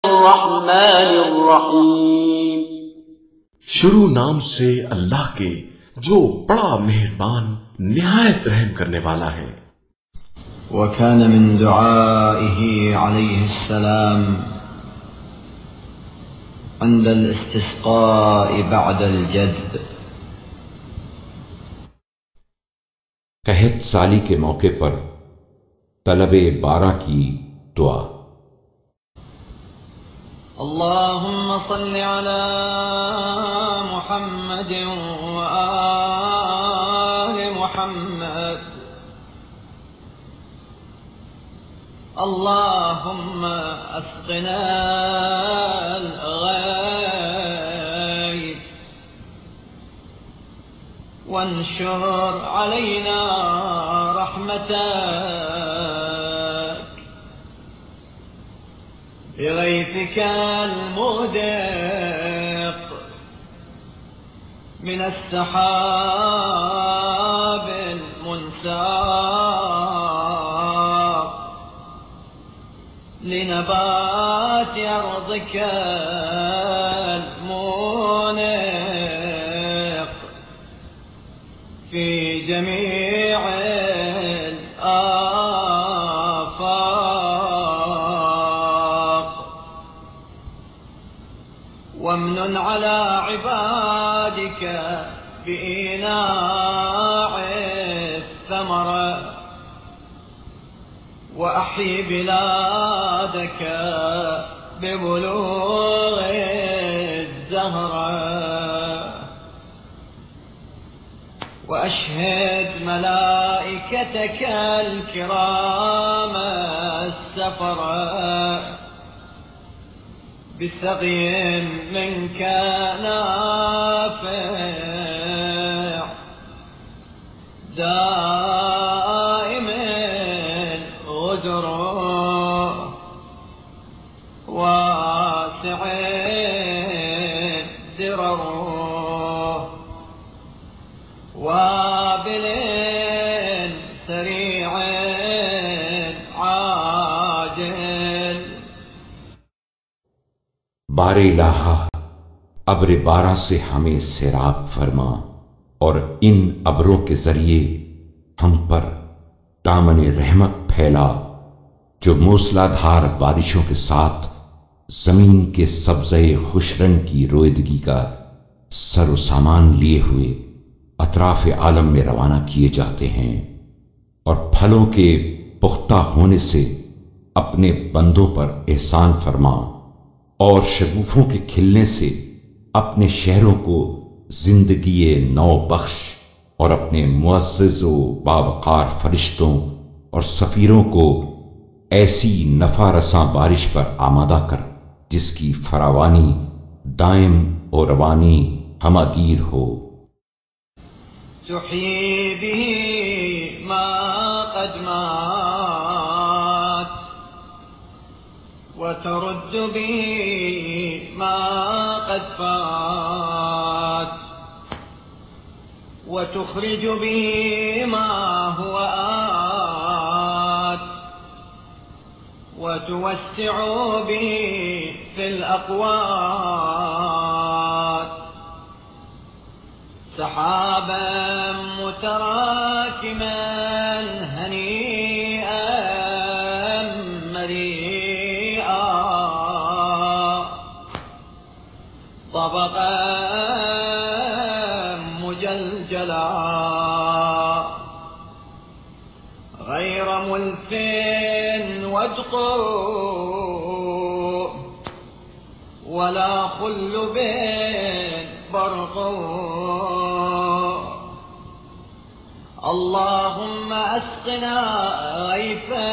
الرحمن الرحيم। शुरू नाम से अल्लाह के जो बड़ा मेहरबान निहायत रहम करने वाला है। وكان من دعائه عليه السلام عند الاستسقاء بعد الجدب، कहत साली के मौके पर तलबे 12 की दुआ। اللهم صل على محمد وآل محمد، اللهم اسقنا الغيث وانشر علينا رحمتك بغيثك المودق من السحاب المنساب لنبات أرضك المونق في جميع الآفاق، وامنن على عبادك بإيناع الثمرة، وأحيي بلادك ببلوغ الزهرة، وأشهد ملائكتك الكرام السفرة بسقي منك نافع دائم الغدر واسع الدرر وابل سريع عاجل। बारे इलाहा अब्र 12 से हमें सैराब फरमा और इन अब्रों के जरिए हम पर दामन रहमत फैला जो मूसलाधार बारिशों के साथ जमीन के सब्ज़े खुशरंग की रोईदगी का सरो सामान लिए हुए अतराफ आलम में रवाना किए जाते हैं, और फलों के पुख्ता होने से अपने बंदों पर एहसान फरमा और शगुफों के खिलने से अपने शहरों को जिंदगी नौ बख्श और अपने मुअज़्ज़ज़ व बावकार फरिश्तों और सफ़ीरों को ऐसी नफ़ा रसां बारिश पर आमादा कर जिसकी फरावानी दायम और रवानी हमागीर हो। تحيي به ما قد مات وترد به ما قد فات وتخرج به ما هو آت وتوسع به في الأقوات سحابا متراكما هنيئا مريئا طبقا مجلجلا غير ملف وادقر ولا خلب برق، اللهم اسقنا غيثا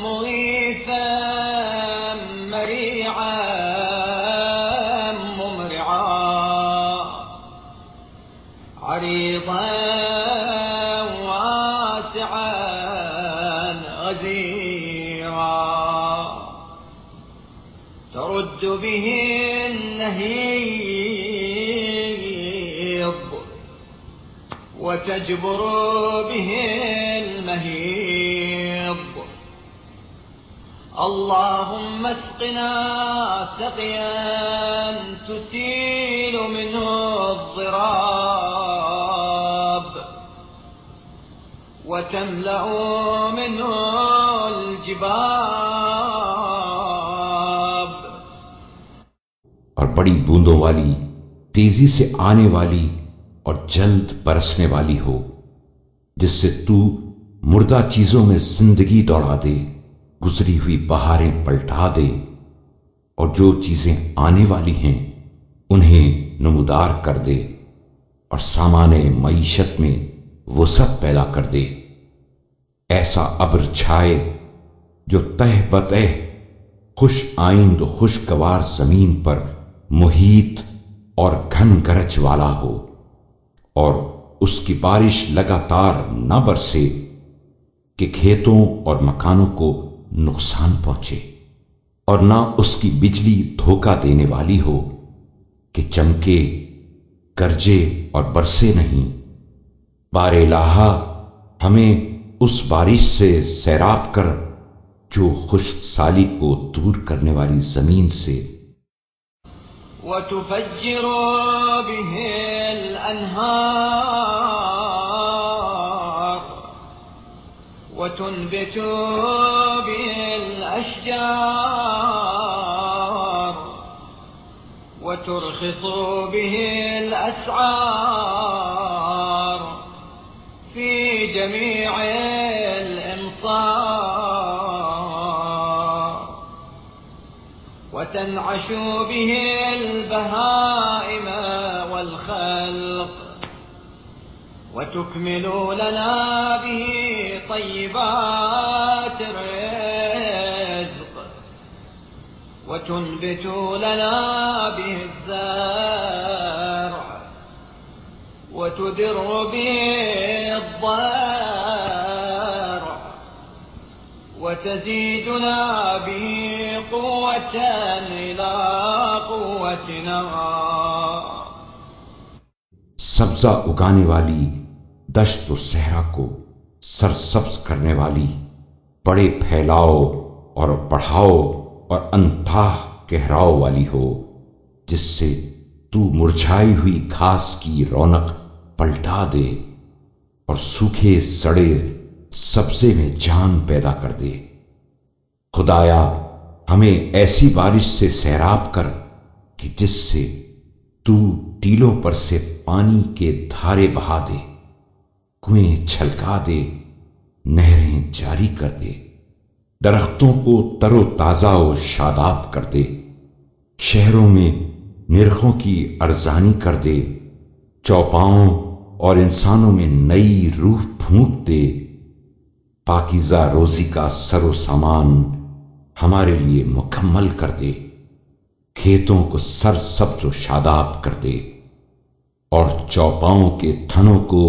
مغيثا مريعا ممرعا عريضا واسعا غزيرا ترد به النهيض وتجبر به المهيض، اللهم اسقنا سقيا تسيل منه الضراب وتملأ منه الجباب। और बड़ी बूंदों वाली, तेजी से आने वाली और जल्द बरसने वाली हो, जिससे तू मुर्दा चीजों में जिंदगी दौड़ा दे, गुजरी हुई बहारें पलटा दे, और जो चीजें आने वाली हैं उन्हें नमूदार कर दे, और सामाने मईशत में वसअत पैदा कर दे। ऐसा अब्र छाए जो तह बतह खुश आइंद खुशगवार जमीन पर मुहीत और घन गरज वाला हो, और उसकी बारिश लगातार न बरसे कि खेतों और मकानों को नुकसान पहुंचे, और ना उसकी बिजली धोखा देने वाली हो कि चमके, गरजे और बरसे नहीं। बारे इलाहा, हमें उस बारिश से सैराब कर जो खुशसाली को दूर करने वाली जमीन से। वतुफज्जिर बिही अल-अनहार वतुनबितु बिही अल-अशजार वतुरखिसु बिही अल-अस्आर फी जमीअ अल-अमसार वतनअशु बिही البهائم والخلق وتكملوا لنا به طيبات الرزق وتنبتوا لنا به الزرع وتدر به الضرع وتزيدنا به قوة إلى قوتنا। सब्जा उगाने वाली, दश्त और सहरा को सरसब्ज करने वाली, बड़े फैलाओ और बढ़ाओ और अनथाह गहराओ वाली हो, जिससे तू मुरझाई हुई घास की रौनक पलटा दे और सूखे सड़े सब्जे में जान पैदा कर दे। खुदाया, हमें ऐसी बारिश से सैराब कर कि जिससे तू टीलों पर से पानी के धारे बहा दे, कुएं छलका दे, नहरें जारी कर दे, दरख्तों को तरोताजा और शादाब कर दे, शहरों में निरखों की अर्जानी कर दे, चौपाओं और इंसानों में नई रूह फूंक दे, पाकीज़ा रोजी का सरो सामान हमारे लिए मुकम्मल कर दे, खेतों को सरसब्ज शादाब कर दे, और चौपाओं के थनों को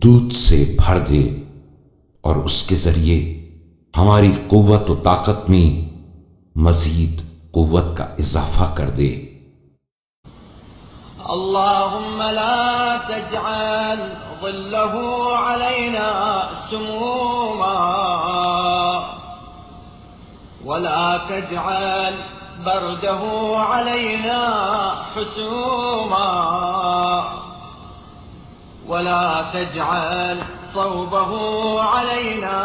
दूध से भर दे, और उसके जरिए हमारी कुव्वत और ताकत में मजीद कुव्वत का इजाफा कर दे। अल्लाहुम्मा ला तजअल ज़िल्लहु अलैना सुमूमा वला तजअल बरदहु अलैना हुसूमा वला तजअल صوبه علينا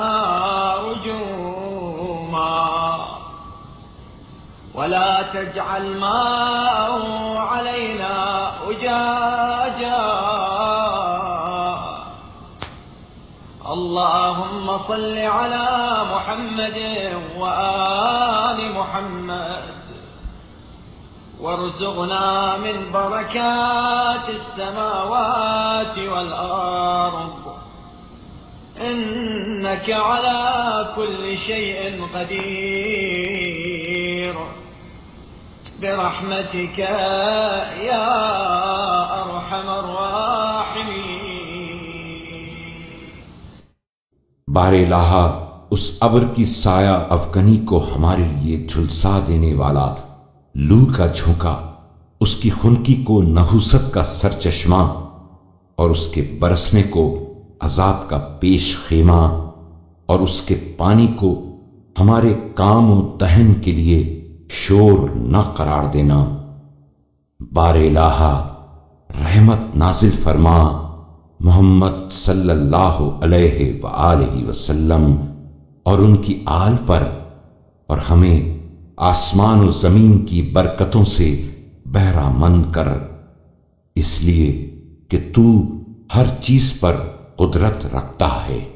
رجوما ولا تجعل ماءه علينا أجاجا اللهم صل على محمد وآل محمد وارزقنا من بركات السماوات والأرض إنك على كل شيء قدير برحمتك يا أرحم الراحمين। बारे इलाहा, उस अब्र की साया अफगनी को हमारे लिए झुलसा देने वाला लू का झोंका, उसकी खुनकी को नहुसत का सरचश्मा और उसके बरसने को अजाब का पेश खेमा और उसके पानी को हमारे काम और दहन के लिए शोर न करार देना। बारे इलाहा रहमत नाजिल फरमा मोहम्मद सल्लल्लाहु अलैहि वआलिहि वसल्लम और उनकी आल पर, और हमें आसमान और जमीन की बरकतों से बहरामंद कर, इसलिए कि तू हर चीज पर कुदरत रखता है।